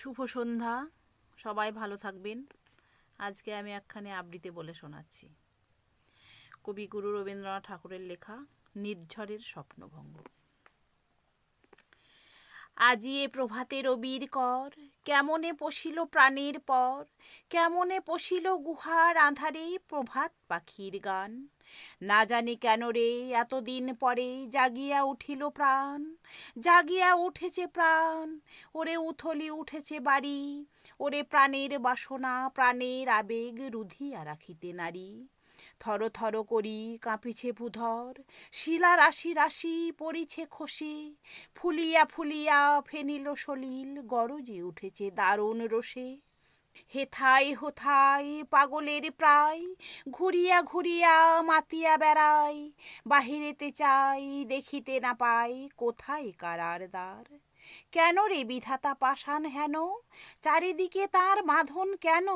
শুভ সন্ধ্যা, সবাই ভালো থাকবেন। আজকে আমি একখানি আবৃত্তি বলে শোনাচ্ছি। কবিগুরু রবীন্দ্রনাথ ঠাকুরের লেখা নির্ঝরের স্বপ্নভঙ্গ। আজি এ প্রভাতে রবির কর, কেমনে পশিল প্রাণের পর, কেমনে পশিল গুহার আঁধারে প্রভাত পাখির গান। না জানি কেন রে এতদিন পরে জাগিয়া উঠিল প্রাণ, জাগিয়া উঠেছে প্রাণ। ওরে উথলি উঠেছে বাড়ি, ওরে প্রাণের বাসনা প্রাণের আবেগ রুধিয়া রাখিতে নারী। থর থর করি কাঁপিছে ভূধর, শিলা রাশি রাশি পড়িছে খসে, ফুলিয়া ফুলিয়া ফেনিল সলিল গরজে উঠেছে দারুণ রোষে। হেথায় হোথায় পাগলের প্রায়, ঘুরিয়া ঘুরিয়া মাতিয়া বেড়াই, বাহিরেতে চাই দেখিতে না পাই কোথায় কারার দ্বার। কেন রে বিধাতা পাষাণ হেন, চারিদিকে তার বাঁধন কেন?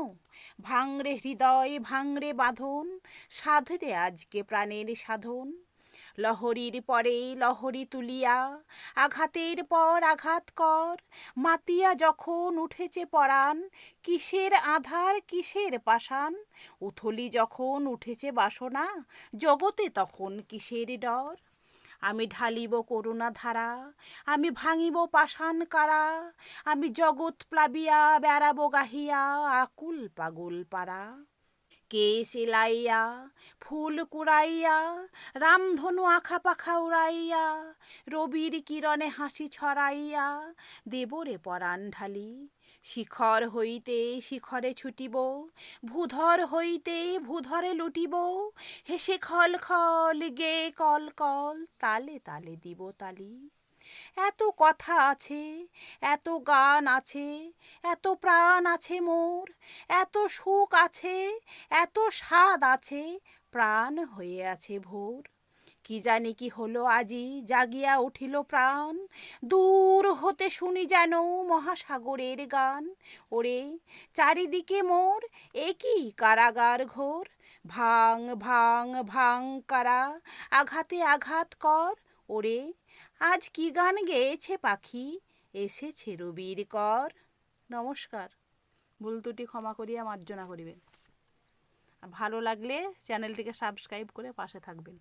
ভাঙরে হৃদয় ভাঙরে বাঁধন, সাধরে আজকে প্রাণের সাধন। লহরীর পরে লহরী তুলিয়া আঘাতের পর আঘাত কর, মাতিয়া যখন উঠেছে পরাণ, কিসের আধার কিসের পাষাণ। উথলি যখন উঠেছে বাসনা, জগতে তখন কিসের ডর। আমি ঢালিব করুণা ধারা, আমি ভাঙিব পাষাণ কারা, আমি জগৎ প্লাবিয়া বেড়াবো গাহিয়া আকুল পাগল পারা। কে সেলাইয়া ফুল কুড়াইয়া, রামধনু আখা পাখা উড়াইয়া, রবির কিরণে হাসি ছড়াইয়া দেবরে পরাণ ঢালি। শিখর হইতে শিখরে ছুটিব, ভূধর হইতে ভূধরে লুটিব, হেসে খল খল গে কল কল তালে তালে দিব তালি। এত কথা আছে, এত গান আছে, এত প্রাণ আছে মোর, এত সুখ আছে, এত স্বাদ আছে, প্রাণ হয়ে আছে ভোর। কি জানি কি হলো আজি জাগিয়া উঠিল প্রাণ, দূর হতে শুনি যেন মহাসাগরের গান। ওরে চারিদিকে মোর একই কারাগার ঘোর, ভাঙ ভাঙ ভাঙ কারা, আঘাতে আঘাত কর। ওরে আজ কি গান গেয়েছে পাখি, এসেছে রবির কর। নমস্কার, ভুল ত্রুটি ক্ষমা করিয়া মার্জনা করিবেন। ভালো লাগলে চ্যানেলটিকে সাবস্ক্রাইব করে পাশে থাকবেন।